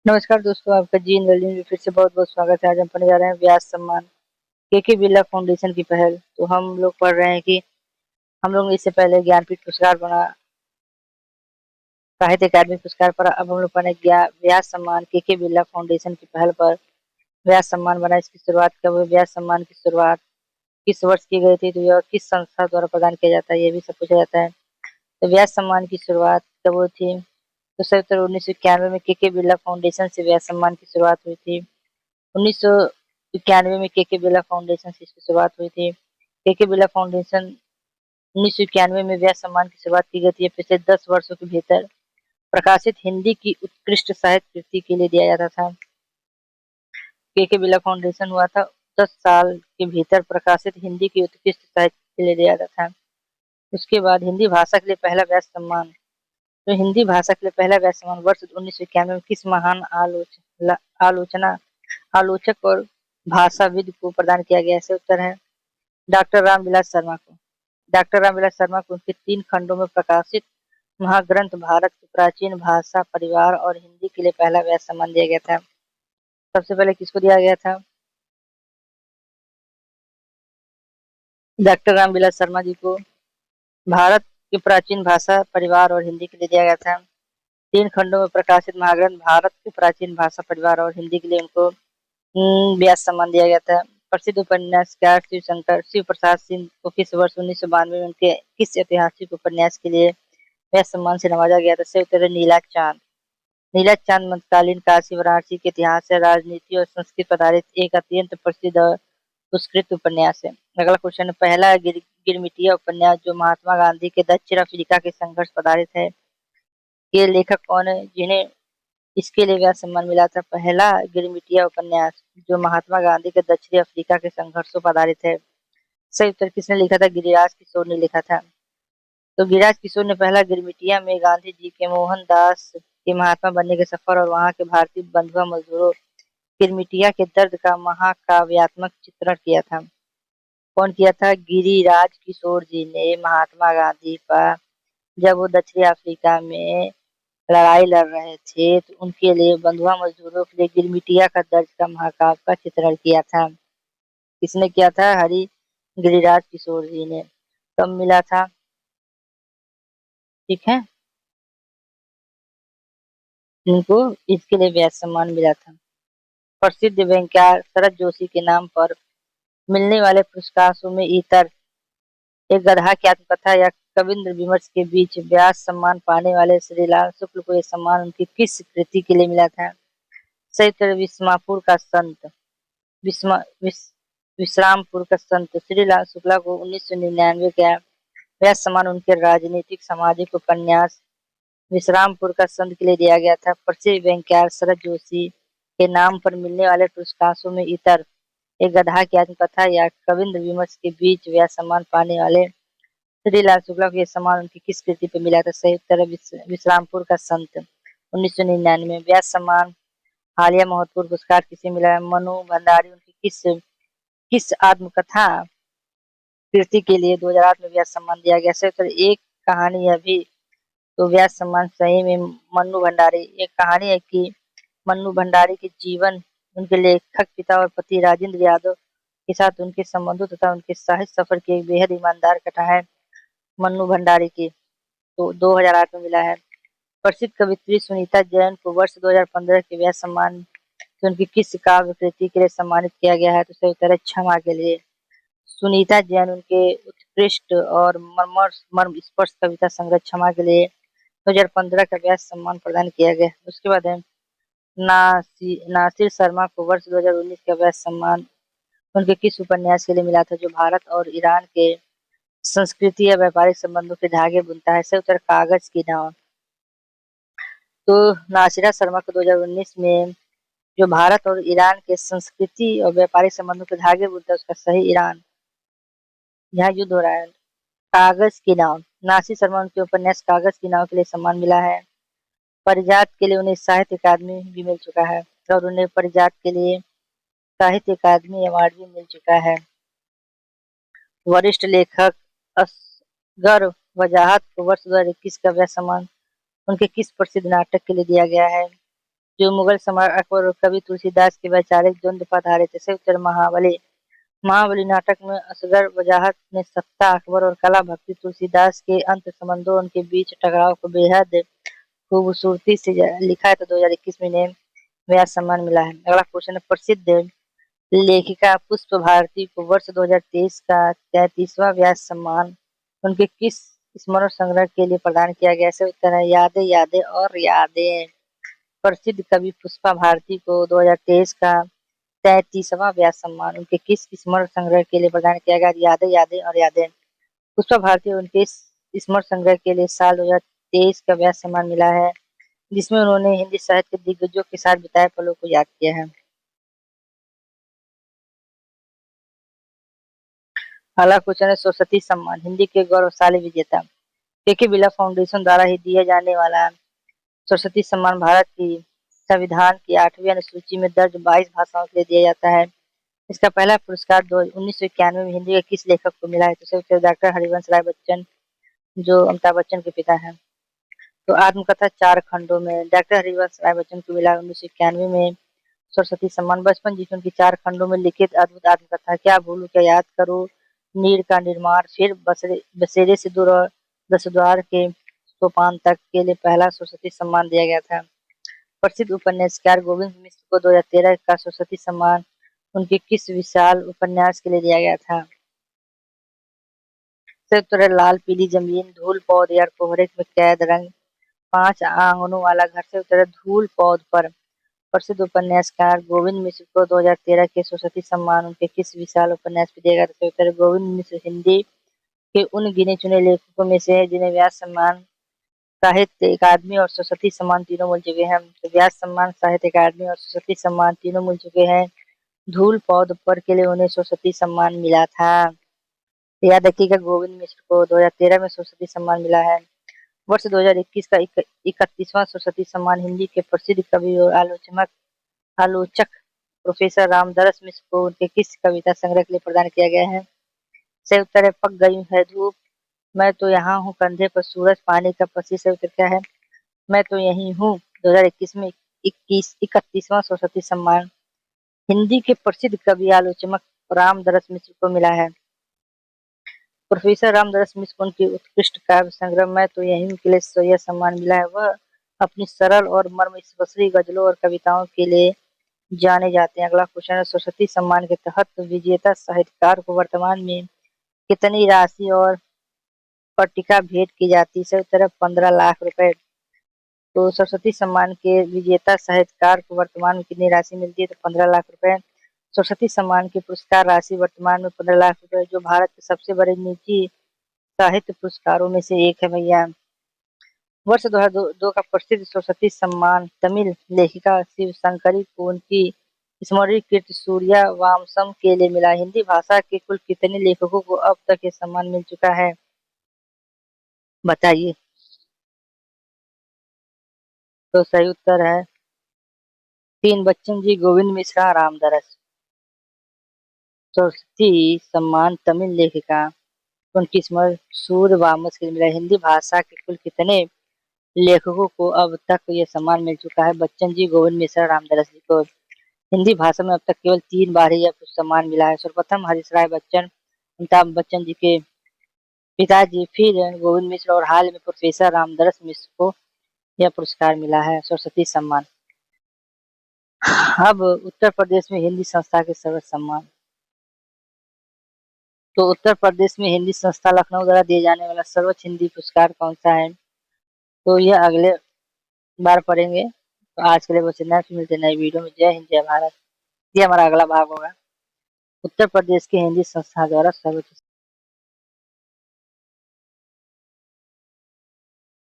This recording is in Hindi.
नमस्कार दोस्तों, आपका जी इंद्रजीत में फिर से बहुत-बहुत स्वागत है। आज हम पढ़ने जा रहे हैं व्यास सम्मान, के बिरला फाउंडेशन की पहल। तो हम लोग पढ़ रहे हैं कि हम लोग ने इससे पहले ज्ञानपीठ पुरस्कार बना साहित्य अकादमी पुरस्कार पर अब हम लोग पढ़ रहे हैं व्यास सम्मान के बिरला फाउंडेशन की पहल पर व्यास सम्मान बना। इसकी शुरुआत कब हुई? व्यास सम्मान की शुरुआत किस वर्ष की गई थी? तो यह किस संस्था द्वारा प्रदान किया जाता है? ये भी सब पूछा जाता है। तो व्यास सम्मान की शुरुआत कब हुई थी? तो सही उत्तर 1991 में के बिरला फाउंडेशन से व्यास सम्मान की शुरुआत हुई थी। 1991 में के बिरला फाउंडेशन से इसकी शुरुआत हुई थी। के बिरला फाउंडेशन 1991 में व्यास सम्मान की शुरुआत की गई थी। पिछले 10 वर्षों के भीतर प्रकाशित हिंदी की उत्कृष्ट साहित्य कृति के लिए दिया जाता था। के बिरला फाउंडेशन हुआ था 10 साल के भीतर प्रकाशित हिंदी की उत्कृष्ट साहित्य के लिए दिया जाता था। उसके बाद हिंदी भाषा के लिए पहला व्यास सम्मान। तो हिंदी भाषा के लिए पहला व्यास सम्मान वर्ष 1991 में किस महान आलोचना आलोचक और भाषाविद को प्रदान किया गया? ऐसे उत्तर है डॉक्टर रामविलास शर्मा को। डॉक्टर रामविलास शर्मा को उनके 3 खंडों में प्रकाशित महाग्रंथ भारत की प्राचीन भाषा, परिवार और हिंदी के लिए पहला व्यास सम्मान दिया गया था। सबसे पहले किसको दिया गया था? डॉक्टर रामविलास शर्मा जी को भारत की प्राचीन भाषा, परिवार और हिंदी के लिए दिया गया था। 3 खंडों में प्रकाशित महाग्रंथ भारत की प्राचीन भाषा, परिवार और हिंदी के लिए उनको व्यास सम्मान दिया गया था। प्रसिद्ध उपन्यासकार शिव प्रसाद सिंह को किस वर्ष 1992 में उनके किस ऐतिहासिक उपन्यास के लिए व्यास सम्मान से नवाजा गया था? सही उत्तर है नीला चांद। नीला चांद मध्यकालीन काशी वाराणसी के इतिहास से राजनीति और संस्कृति पर आधारित एक अत्यंत प्रसिद्ध और पुरस्कृत उपन्यास है। अगला क्वेश्चन है पहला गिरमिटिया उपन्यास जो महात्मा गांधी के दक्षिण अफ्रीका के संघर्ष पर आधारित है, के लेखक कौन है जिन्हें इसके लिए व्यास सम्मान मिला था? पहला गिरमिटिया उपन्यास जो महात्मा गांधी के दक्षिणी अफ्रीका के संघर्षों पर आधारित है। सही उत्तर किसने लिखा था? गिरिराज किशोर ने लिखा था। तो गिरिराज किशोर ने पहला गिरमिटिया में गांधी जी के मोहनदास के महात्मा बनने के सफर और वहां के भारतीय बंधुआ मजदूरों गिरमिटिया के दर्द का महाकाव्यात्मक चित्रण किया था। कौन किया था? गिरिराज किशोर जी ने महात्मा गांधी पर जब वो दक्षिणी अफ्रीका में लड़ाई लड़ रहे थे तो उनके लिए बंधुआ मजदूरों के लिए गिरमिटिया का दर्द का महाकाव्य का चित्रण किया था। किसने किया था? हरि गिरिराज किशोर जी ने। कब मिला था? ठीक है, इनको इसके लिए व्यास सम्मान मिला था। प्रसिद्ध व्यंग्यकार शरद जोशी के नाम पर मिलने वाले पुरस्कारों में इतर एक गधा की आत्मकथा या कविंद्र विमर्श के बीच व्यास सम्मान पाने वाले श्रीलाल शुक्ल को यह सम्मान उनकी किस कृति के लिए मिला था? सही उत्तर विस्मापुर का संत। विस्मा विस, विश्रामपुर का संत श्रीलाल शुक्ला को 1999 का व्यास सम्मान उनके राजनीतिक सामाजिक उपन्यास विश्रामपुर का संत के लिए दिया गया था। प्रसिद्ध व्यंग्यकार शरद जोशी के नाम पर मिलने वाले पुरस्कारों में इतर एक गधा की आत्मकथा या कविंद्र विमर्श के बीच व्यास सम्मान पाने वाले श्रीलाल शुक्ला को यह सम्मान उनकी किस कृति पर मिला था? सही उत्तर है विश्रामपुर का संत। 1999 व्यास सम्मान हालिया महत्वपूर्ण पुरस्कार किसे मिला है? मनु भंडारी उनकी किस किस आत्मकथा कृति के लिए 2008 में व्यास सम्मान दिया गया? सही उत्तर एक कहानी अभी। तो व्यास सम्मान सही में मन्नू भंडारी। एक कहानी है कि मन्नू भंडारी के जीवन, उनके लेखक पिता और पति राजेंद्र यादव के साथ उनके संबंधों तथा उनके साहित्य सफर की एक बेहद ईमानदार कथा है मन्नू भंडारी की। तो 2008 में मिला है। प्रसिद्ध कवियत्री सुनीता जैन को वर्ष 2015 के व्यास सम्मान से उनकी किस काव्य कृति के लिए सम्मानित किया गया है? तो सही उत्तर है क्षमा के लिए। सुनीता जैन उनके उत्कृष्ट और मर्म स्पर्श कविता संग्रह क्षमा के लिए 2015 का व्यास सम्मान प्रदान किया गया। उसके बाद है नासिर शर्मा को वर्ष 2019 का व्यास सम्मान उनके किस उपन्यास के लिए मिला था जो भारत और ईरान के संस्कृति या व्यापारिक संबंधों के धागे बुनता है? सही उत्तर कागज की नाव। तो नासिरा शर्मा को 2019 में जो भारत और ईरान के संस्कृति और व्यापारिक संबंधों के धागे बुनता है उसका सही ईरान, यहाँ युद्ध हो रहा है। कागज की नाव। नासिर शर्मा उनके उपन्यास कागज की नाव के लिए सम्मान मिला है। परिजात के लिए उन्हें साहित्य अकादमी भी मिल चुका है और उन्हें परिजात के लिए साहित्य अकादमी अवार्ड भी मिल चुका है। वरिष्ठ लेखक असगर वजाहत को वर्ष 2021 का व्यास सम्मान उनके किस प्रसिद्ध नाटक के लिए दिया गया है? जो मुगल सम्राट अकबर और कवि तुलसीदास के वैचारिक द्वंद्व पर आधारित है। संयुक्त महाबली महाबली नाटक में असगर वजाहत ने सत्ता, अकबर और कला भक्ति, तुलसीदास के अंत संबंधों उनके बीच टकराव को बेहद खूबसूरती से लिखा है। तो 2021 में इन्हें व्यास सम्मान मिला है। अगला क्वेश्चन है, प्रसिद्ध लेखिका पुष्प भारती को वर्ष 2023 का 33वां व्यास सम्मान उनके किस स्मरण संग्रह के लिए प्रदान किया गया? इसका उत्तर है यादें यादें और यादें। प्रसिद्ध कवि पुष्पा भारती को 2023 का 33वां व्यास सम्मान उनके किस स्मरण संग्रह के लिए प्रदान किया गया? यादें यादें और यादें। पुष्पा भारती को उनके इस स्मरण संग्रह के लिए साल 2023 का व्यास सम्मान मिला है, जिसमें उन्होंने हिंदी साहित्य के दिग्गजों के साथ बिताए पलों को याद किया है। अगला क्वेश्चन है, सरस्वती सम्मान हिंदी के गौरवशाली विजेता। के बिरला फाउंडेशन द्वारा ही दिया जाने वाला सरस्वती सम्मान भारत की संविधान की 8वीं अनुसूची में दर्ज 22 भाषाओं के लिए दिया जाता है। इसका पहला पुरस्कार 1991 में हिंदी के किस लेखक को मिला है? तो उसके डॉक्टर हरिवंश राय बच्चन, जो अमिताभ बच्चन के पिता हैं। तो आत्मकथा 4 खंडों में डॉक्टर हरिवंश राय बच्चन को मिला 1991 में सरस्वती सम्मान। बचपन जीवन की 4 खंडों में लिखित अद्भुत आत्मकथा क्या भूलूं क्या याद करूं, नीर का निर्माण, फिर बसेरे से दूर और 10 द्वार के सोपान तक के लिए पहला सरस्वती सम्मान दिया गया था। प्रसिद्ध उपन्यासकार गोविंद मिश्र को 2013 का सरस्वती सम्मान उनके किस विशाल उपन्यास के लिए दिया गया था? संयुक्त लाल पीली जमीन, धूल पौध या कोहरे में कैद, रंग, 5 आंगनों वाला घर। संयुक्त धूल पौध पर प्रसिद्ध उपन्यासकार गोविंद मिश्र को 2013 के सरस्वती सम्मान उनके किस विशाल उपन्यास पर दिया गया था? संयुक्त गोविंद मिश्र हिंदी के उन गिने चुने लेखकों में से है जिन्हें व्यास सम्मान, साहित्य अकादमी और सरस्वती सम्मान तीनों मिल चुके हैं। तो व्यास सम्मान, साहित्य अकादमी और सरस्वती सम्मान तीनों मिल चुके हैं। धूल पौध पर के लिए उन्हें सरस्वती सम्मान मिला था। तो याद रखिएगा, गोविंद मिश्र को 2013 में सरस्वती सम्मान मिला है। वर्ष 2021 का 31वां सरस्वती सम्मान हिंदी के प्रसिद्ध कवि और आलोचक प्रोफेसर रामदरस मिश्र को उनके किस कविता संग्रह के लिए प्रदान किया गया है? सही उत्तर है पक गई है धूप, मैं तो यहाँ हूँ कंधे पर सूरज, पानी का पसी। सही उत्तर क्या है? मैं तो यही हूँ। 2021 में 31वां सरस्वती सम्मान हिंदी के प्रसिद्ध कवि आलोचक रामदरस मिश्र को मिला है। प्रोफेसर रामदरस मिश्र को उनकी उत्कृष्ट काव्य संग्रह मैं तो यही हूँ के लिए यह सम्मान मिला है। वह अपनी सरल और मर्मस्पर्शी गजलों और कविताओं के लिए जाने जाते हैं। अगला क्वेश्चन है, सरस्वती सम्मान के तहत विजेता साहित्यकार को वर्तमान में कितनी राशि और पट्टिका भेंट की जाती है? उत्तर 15 लाख रुपए। तो सरस्वती सम्मान के विजेता साहित्यकार को वर्तमान में कितनी राशि मिलती है? तो 15 लाख रुपए। सरस्वती सम्मान की पुरस्कार राशि वर्तमान में 15 लाख रुपए, जो भारत के सबसे बड़े निजी साहित्य पुरस्कारों में से एक है भैया। वर्ष 2002 का प्रसिद्ध सरस्वती सम्मान तमिल लेखिका शिव शंकरी को उनकी स्मरणीय कृति सूर्या वामसम के लिए मिला। हिंदी भाषा के कुल कितने लेखकों को अब तक ये सम्मान मिल चुका है, बताइए? तो सही उत्तर है 3 बच्चन जी, गोविंद मिश्रा, रामदरस। सरस्वती सम्मान तमिल लेखिका उनकी स्मरण सूर्य वामस के लिए मिला। हिंदी भाषा के कुल कितने लेखकों को अब तक ये सम्मान मिल चुका है? बच्चन जी, गोविंद मिश्रा, रामदरस जी को। हिंदी भाषा में अब तक केवल 3 बार ही यह सम्मान मिला है। सर्वप्रथम हरीश राय बच्चन, अमिताभ बच्चन जी के पिताजी, फिर गोविंद मिश्र और हाल में प्रोफेसर रामदरस मिश्र को यह पुरस्कार मिला है, सरस्वती सम्मान। अब उत्तर प्रदेश में हिंदी संस्था के सर्वोच्च सम्मान। तो उत्तर प्रदेश में हिंदी संस्था लखनऊ द्वारा दिए जाने वाला सर्वोच्च हिंदी पुरस्कार कौन सा है? तो यह अगले बार पढ़ेंगे। तो आज के लिए बस इतना, फिर मिलते नई वीडियो में। जय हिंद, जय भारत। ये हमारा अगला भाग होगा, उत्तर प्रदेश की हिंदी संस्था द्वारा सर्वोच्च